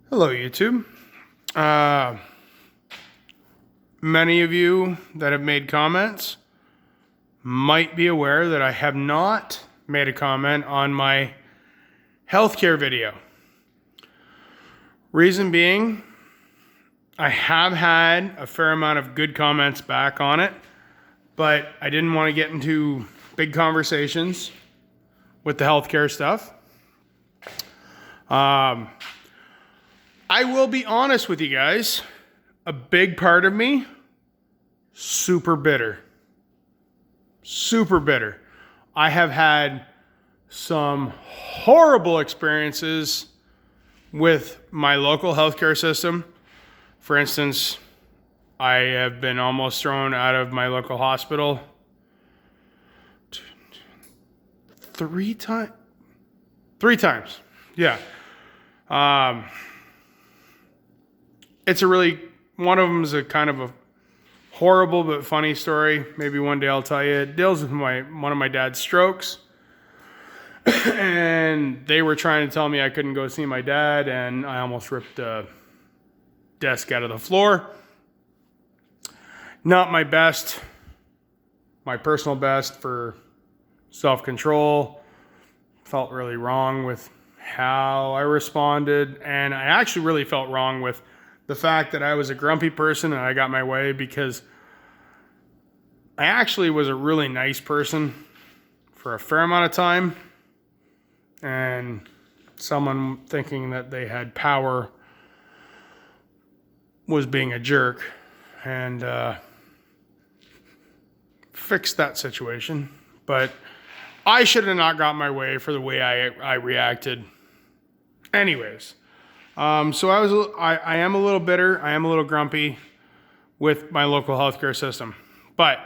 Hello, YouTube. Many of you that have made comments might be aware that I have not made a comment on my healthcare video. Reason being, I have had a fair amount of good comments back on it, but I didn't want to get into big conversations with the healthcare stuff. I will be honest with you guys. A big part of me, super bitter. Super bitter. I have had some horrible experiences with my local healthcare system. For instance, I have been almost thrown out of my local hospital three times. Yeah. It's one of them is a kind of a horrible but funny story. Maybe one day I'll tell you. It deals with one of my dad's strokes. And they were trying to tell me I couldn't go see my dad, and I almost ripped the desk out of the floor. Not my best, my personal best for self-control. Felt really wrong with how I responded, and I actually really felt wrong with the fact that I was a grumpy person and I got my way, because I actually was a really nice person for a fair amount of time, and someone thinking that they had power was being a jerk, and fixed that situation. But I should have not got my way for the way I reacted. Anyways. So I am a little bitter. I am a little grumpy with my local healthcare system. But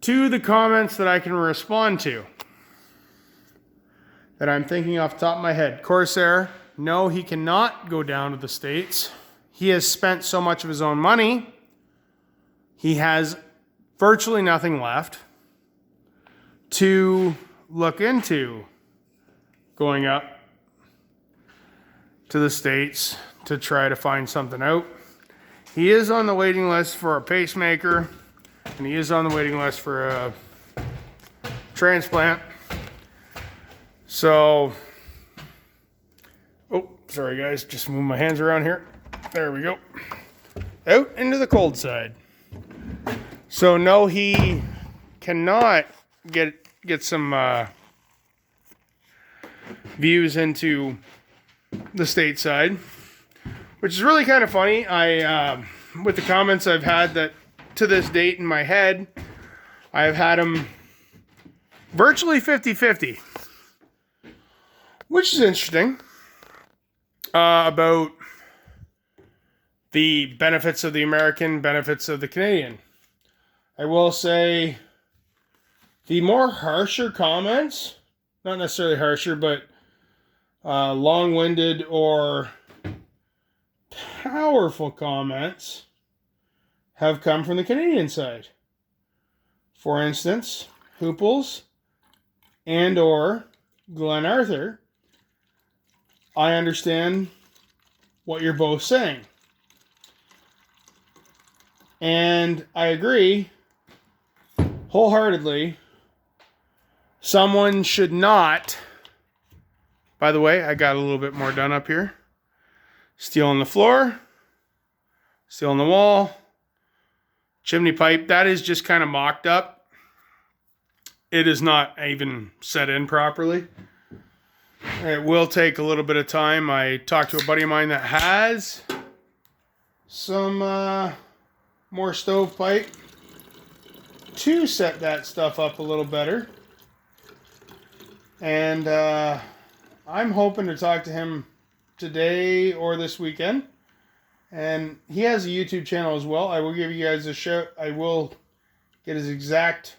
to the comments that I can respond to, that I'm thinking off the top of my head, Corsair, no, he cannot go down to the States. He has spent so much of his own money. He has virtually nothing left to look into going up to the States to try to find something out. He is on the waiting list for a pacemaker, and he is on the waiting list for a transplant. So, oh, sorry guys, just move my hands around here. There we go. Out into the cold side. So no, he cannot get some views into the stateside, which is really kind of funny. With the comments I've had that to this date in my head, I've had them virtually 50-50, which is interesting, about the benefits of the American, benefits of the Canadian. I will say the more harsher comments, not necessarily harsher, but long-winded or powerful comments have come from the Canadian side. For instance, Hooples and or Glen Arthur, I understand what you're both saying. And I agree wholeheartedly. Someone should not... By the way, I got a little bit more done up here. Steel on the floor. Steel on the wall. Chimney pipe. That is just kind of mocked up. It is not even set in properly. It will take a little bit of time. I talked to a buddy of mine that has some more stovepipe to set that stuff up a little better. And I'm hoping to talk to him today or this weekend. And he has a YouTube channel as well. I will give you guys a shout. I will get his exact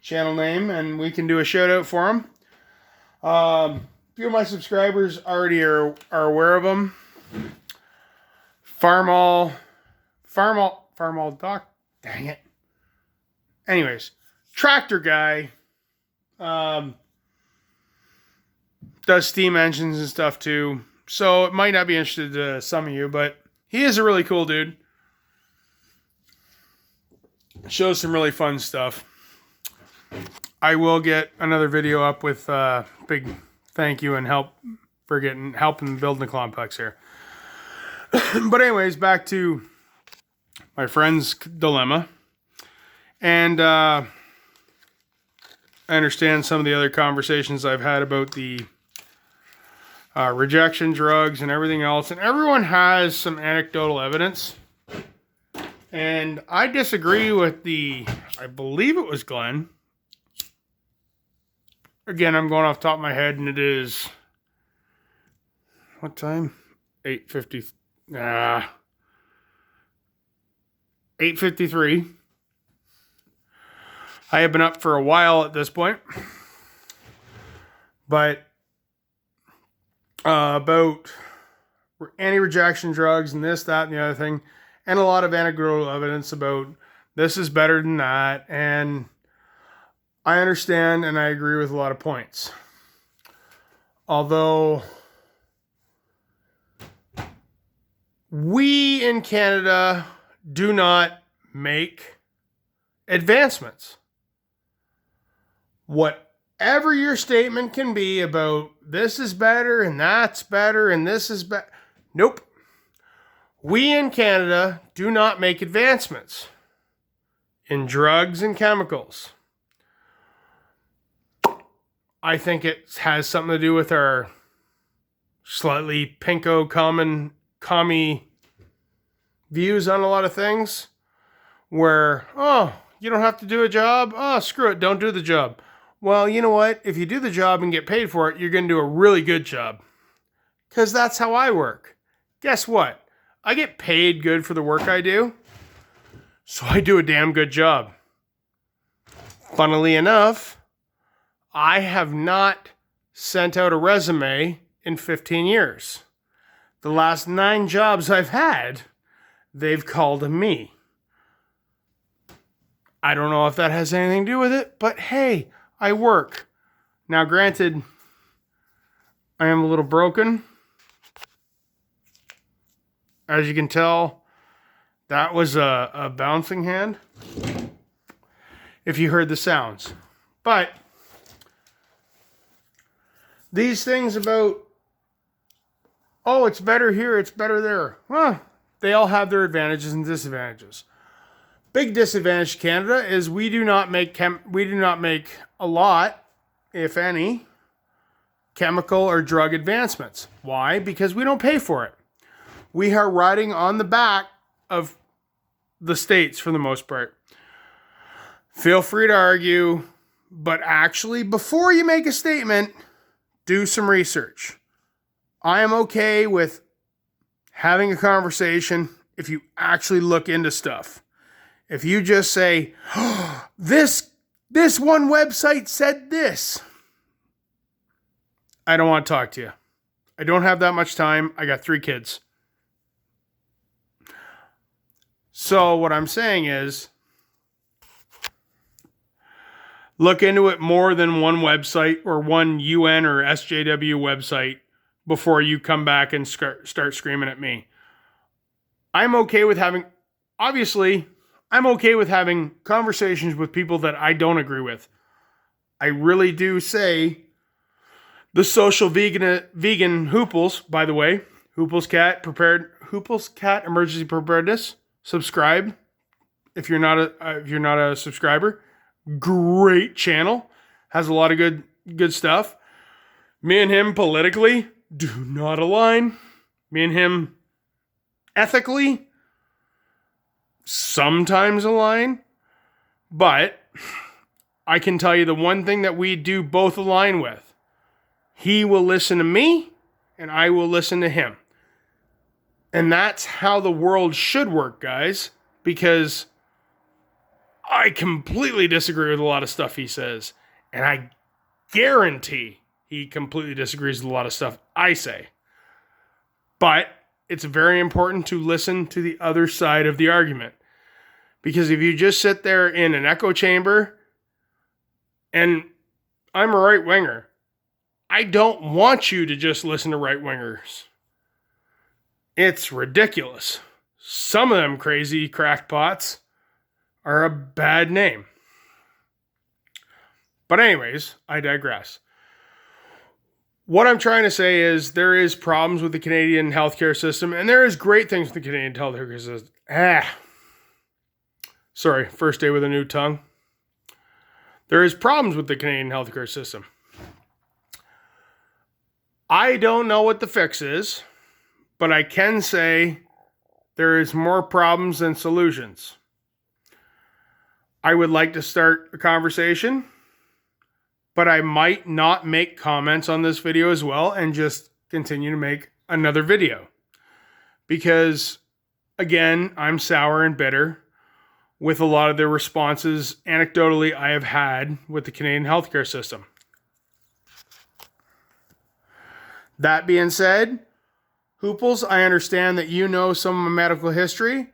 channel name, and we can do a shout out for him. A few of my subscribers already are aware of him. Farmall Doc. Dang it. Anyways, tractor guy. Does steam engines and stuff too. So it might not be interested to some of you, but he is a really cool dude. Shows some really fun stuff. I will get another video up with big thank you and help for helping building the complex here. But anyways, back to my friend's dilemma. And I understand some of the other conversations I've had about the rejection drugs and everything else. And everyone has some anecdotal evidence. And I disagree with I believe it was Glenn. Again, I'm going off the top of my head, and it is, what time? 8:50. 8:53. I have been up for a while at this point. But about anti-rejection drugs and this, that, and the other thing, and a lot of anecdotal evidence about this is better than that, and I understand and I agree with a lot of points. Although we in Canada do not make advancements. Whatever your statement can be about this is better and that's better and this is better. Nope. We in Canada do not make advancements in drugs and chemicals. I think it has something to do with our slightly pinko commie views on a lot of things. Where, oh, you don't have to do a job? Oh, screw it, don't do the job. Well, you know what? If you do the job and get paid for it, you're going to do a really good job. Because that's how I work. Guess what? I get paid good for the work I do. So I do a damn good job. Funnily enough, I have not sent out a resume in 15 years. The last 9 jobs I've had, they've called me. I don't know if that has anything to do with it, but hey, I work. Now, granted, I am a little broken. As you can tell, that was a bouncing hand. If you heard the sounds. But these things about, oh, it's better here, it's better there. Well, they all have their advantages and disadvantages. Big disadvantage to Canada is we do not make a lot, if any, chemical or drug advancements. Why? Because we don't pay for it. We are riding on the back of the states for the most part. Feel free to argue, but actually, before you make a statement, do some research. I am okay with having a conversation if you actually look into stuff. If you just say, oh, this one website said this, I don't want to talk to you. I don't have that much time. I got 3 kids. So what I'm saying is, look into it more than one website or one UN or SJW website before you come back and start screaming at me. I'm okay with having conversations with people that I don't agree with. I really do say the social vegan Hooples, by the way, Hooples Cat Emergency Preparedness. Subscribe if you're not a subscriber. Great channel, has a lot of good stuff. Me and him politically do not align. Me and him ethically sometimes align, but I can tell you the one thing that we do both align with. He will listen to me and I will listen to him. And that's how the world should work, guys, because I completely disagree with a lot of stuff he says. And I guarantee he completely disagrees with a lot of stuff I say. But it's very important to listen to the other side of the argument. Because if you just sit there in an echo chamber, and I'm a right-winger, I don't want you to just listen to right-wingers. It's ridiculous. Some of them crazy crackpots are a bad name. But anyways, I digress. What I'm trying to say is there is problems with the Canadian healthcare system, and there is great things with the Canadian healthcare system. Sorry, first day with a new tongue. There is problems with the Canadian healthcare system. I don't know what the fix is, but I can say there is more problems than solutions. I would like to start a conversation, but I might not make comments on this video as well and just continue to make another video. Because, again, I'm sour and bitter with a lot of the responses anecdotally I have had with the Canadian healthcare system. That being said, Hooples, I understand that you know some of my medical history,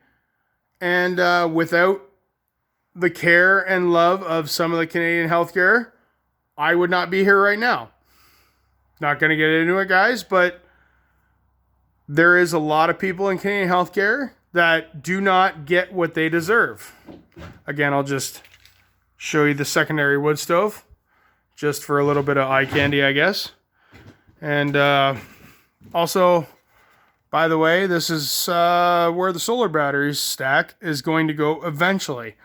and without the care and love of some of the Canadian healthcare, I would not be here right now. Not going to get into it, guys, but there is a lot of people in Canadian healthcare that do not get what they deserve. Again, I'll just show you the secondary wood stove, just for a little bit of eye candy, I guess. And also, by the way, this is where the solar batteries stack is going to go eventually.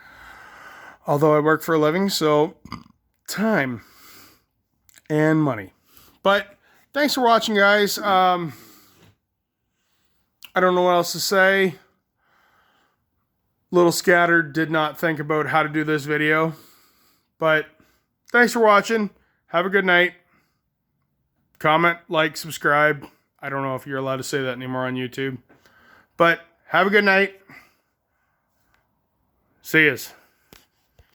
Although I work for a living, so time and money. But thanks for watching, guys. I don't know what else to say. Little scattered, did not think about how to do this video. But thanks for watching. Have a good night. Comment, like, subscribe. I don't know if you're allowed to say that anymore on YouTube. But have a good night. See yous.